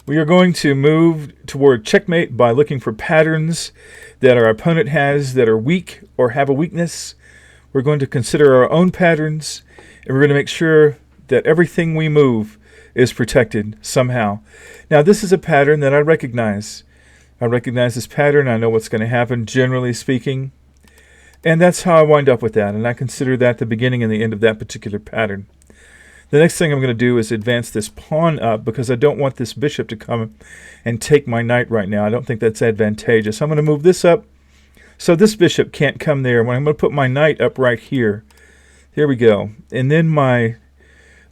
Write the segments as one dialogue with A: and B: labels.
A: We are going to move toward checkmate by looking for patterns that our opponent has that are weak or have a weakness. We're going to consider our own patterns, and we're going to make sure that everything we move is protected somehow. Now, this is a pattern that I recognize. I recognize this pattern. I know what's going to happen, generally speaking. And that's how I wind up with that. And I consider that the beginning and the end of that particular pattern. The next thing I'm going to do is advance this pawn up because I don't want this bishop to come and take my knight right now. I don't think that's advantageous. I'm going to move this up so this bishop can't come there. When I'm going to put my knight up right here. Here we go. And then my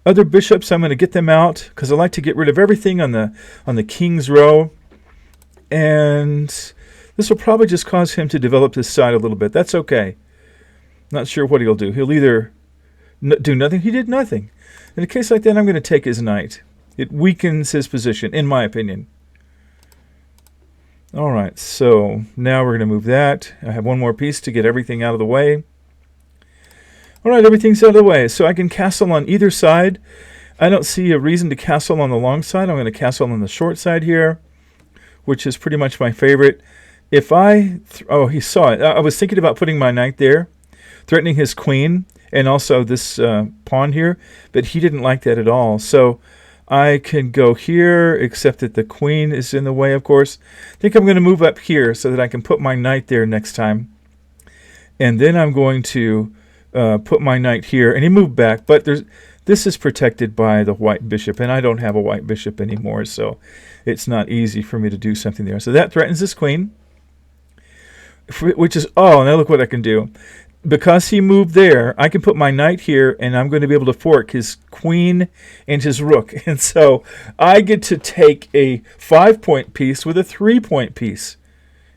A: other bishops, I'm going to get them out because I like to get rid of everything on the king's row. And this will probably just cause him to develop this side a little bit. That's okay. Not sure what he'll do. He'll either do nothing. He did nothing. In a case like that, I'm going to take his knight. It weakens his position, in my opinion. All right, so now we're going to move that. I have one more piece to get everything out of the way. All right, everything's out of the way. So I can castle on either side. I don't see a reason to castle on the long side. I'm going to castle on the short side here, which is pretty much my favorite. If I... oh, he saw it. I was thinking about putting my knight there, threatening his queen, and also this pawn here, but he didn't like that at all. So I can go here, except that the queen is in the way, of course. I think I'm going to move up here so that I can put my knight there next time. And then I'm going to put my knight here, and he moved back, but this is protected by the white bishop, and I don't have a white bishop anymore, so it's not easy for me to do something there. So that threatens this queen, which is, oh, now look what I can do. Because he moved there, I can put my knight here, and I'm going to be able to fork his queen and his rook. And so I get to take a 5-point piece with a 3-point piece,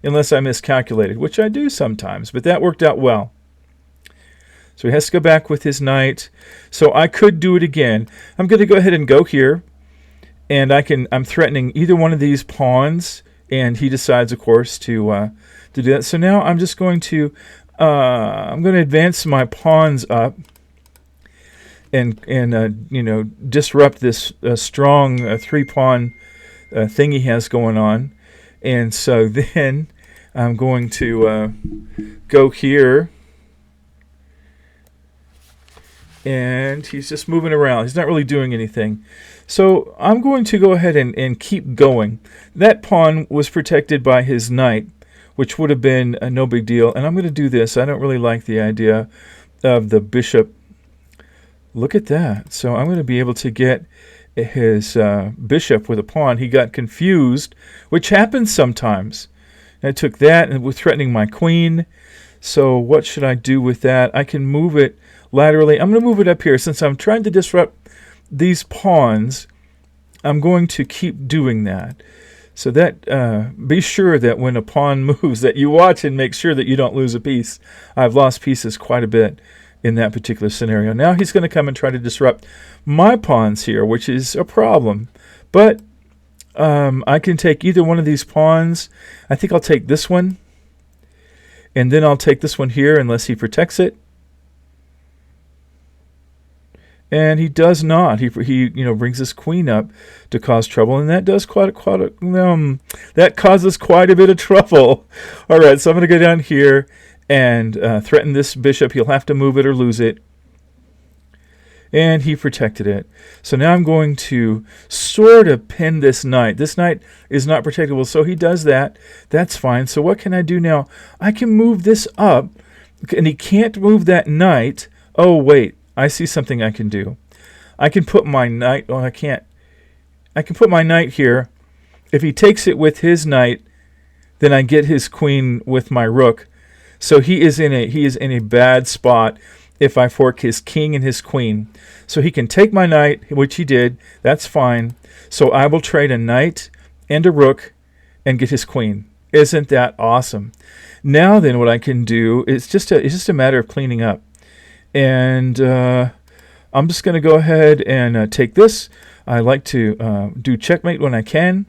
A: unless I miscalculated, which I do sometimes, but that worked out well. So he has to go back with his knight. So I could do it again. I'm going to go ahead and go here, and I'm threatening either one of these pawns, and he decides, of course, to do that. So now I'm just going to I'm going to advance my pawns up and you know, disrupt this strong 3-pawn thing he has going on. And so then I'm going to go here, and he's just moving around. He's not really doing anything. So I'm going to go ahead and keep going. That pawn was protected by his knight, which would have been no big deal. And I'm going to do this. I don't really like the idea of the bishop. Look at that. So I'm going to be able to get his bishop with a pawn. He got confused, which happens sometimes. And I took that and was threatening my queen. So what should I do with that? I can move it laterally. I'm going to move it up here. Since I'm trying to disrupt these pawns, I'm going to keep doing that. So that be sure that when a pawn moves that you watch and make sure that you don't lose a piece. I've lost pieces quite a bit in that particular scenario. Now he's going to come and try to disrupt my pawns here, which is a problem. But I can take either one of these pawns. I think I'll take this one. And then I'll take this one here unless he protects it. And he does not. He brings his queen up to cause trouble, and that does that causes quite a bit of trouble. All right, so I'm going to go down here and threaten this bishop. He'll have to move it or lose it, and he protected it. So now I'm going to sort of pin this knight. This knight is not protectable, so he does that. That's fine. So what can I do now? I can move this up, and he can't move that knight. Oh wait. I see something I can do. I can put my knight... oh, I can't. I can put my knight here. If he takes it with his knight, then I get his queen with my rook. So he is in a bad spot if I fork his king and his queen. So he can take my knight, which he did. That's fine. So I will trade a knight and a rook and get his queen. Isn't that awesome? Now then, what I can do is it's just a matter of cleaning up. And I'm just going to go ahead and take this. I like to do checkmate when I can.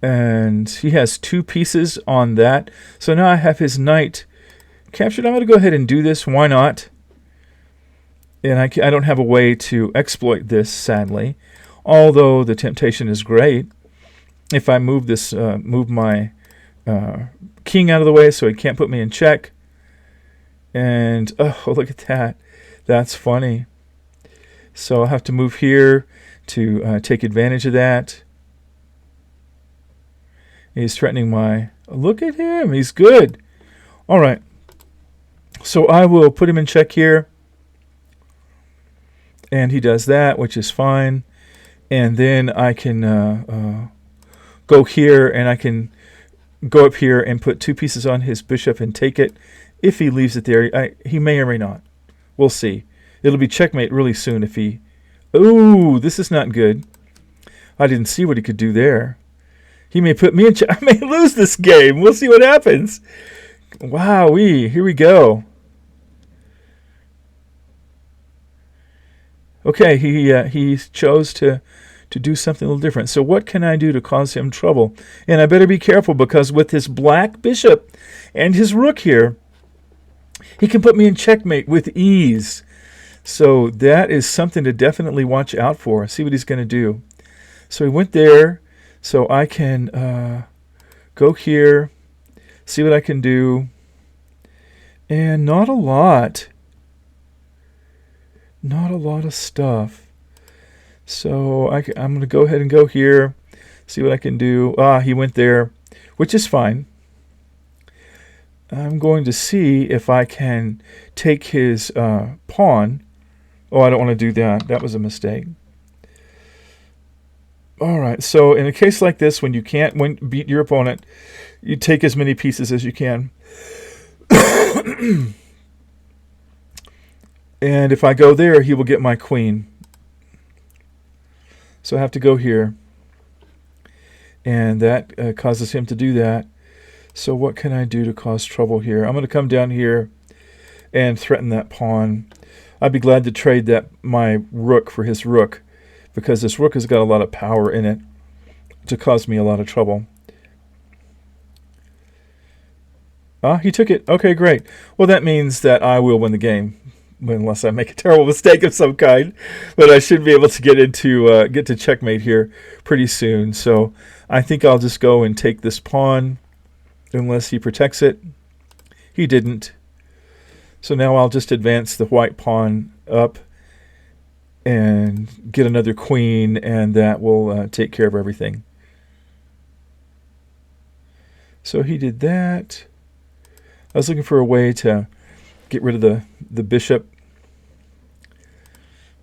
A: And he has 2 pieces on that. So now I have his knight captured. I'm going to go ahead and do this. Why not? And I don't have a way to exploit this, sadly. Although the temptation is great. If I move this, move my king out of the way so he can't put me in check. And, oh, look at that. That's funny. So I'll have to move here to take advantage of that. He's threatening my... Look at him. He's good. All right. So I will put him in check here. And he does that, which is fine. And then I can go here, and I can go up here and put 2 pieces on his bishop and take it. If he leaves it there, he may or may not. We'll see. It'll be checkmate really soon if he... Ooh, this is not good. I didn't see what he could do there. He may put me in check. I may lose this game. We'll see what happens. Wowee. Here we go. Okay, he chose to do something a little different. So what can I do to cause him trouble? And I better be careful, because with his black bishop and his rook here, he can put me in checkmate with ease. So that is something to definitely watch out for. See what he's going to do. So he went there. So I can go here, see what I can do. And not a lot. Not a lot of stuff. So I'm going to go ahead and go here, see what I can do. He went there, which is fine. I'm going to see if I can take his pawn. Oh, I don't want to do that. That was a mistake. All right, so in a case like this, when you can't beat your opponent, you take as many pieces as you can. And if I go there, he will get my queen. So I have to go here. And that causes him to do that. So what can I do to cause trouble here? I'm going to come down here and threaten that pawn. I'd be glad to trade my rook for his rook, because this rook has got a lot of power in it to cause me a lot of trouble. He took it. Okay, great. Well, that means that I will win the game, unless I make a terrible mistake of some kind. But I should be able to get to checkmate here pretty soon. So I think I'll just go and take this pawn, unless he protects it. He didn't. So now I'll just advance the white pawn up and get another queen, and that will take care of everything. So he did that. I was looking for a way to get rid of the bishop.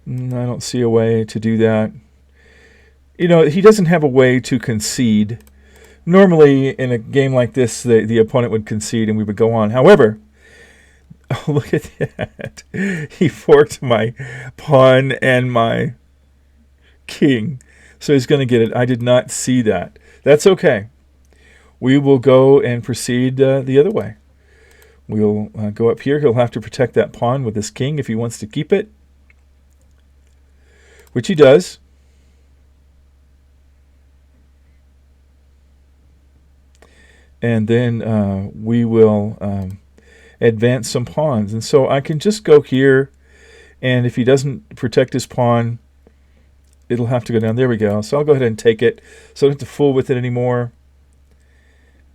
A: I don't see a way to do that. You know, he doesn't have a way to concede. Normally, in a game like this, the opponent would concede and we would go on. However, oh, look at that. He forked my pawn and my king. So he's going to get it. I did not see that. That's okay. We will go and proceed the other way. We'll go up here. He'll have to protect that pawn with his king if he wants to keep it, which he does. And then we will advance some pawns. And so I can just go here, and if he doesn't protect his pawn, it'll have to go down. There we go. So I'll go ahead and take it, so I don't have to fool with it anymore.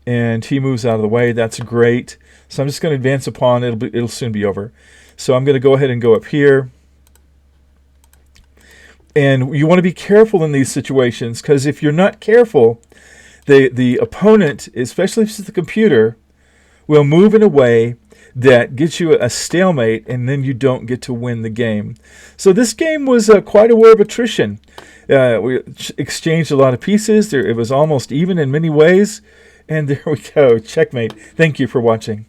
A: And he moves out of the way. That's great. So I'm just going to advance a pawn. It'll soon be over. So I'm going to go ahead and go up here. And you want to be careful in these situations, because if you're not careful, the opponent, especially if it's the computer, will move in a way that gets you a stalemate, and then you don't get to win the game. So this game was quite a war of attrition. We exchanged a lot of pieces. It was almost even in many ways. And there we go. Checkmate. Thank you for watching.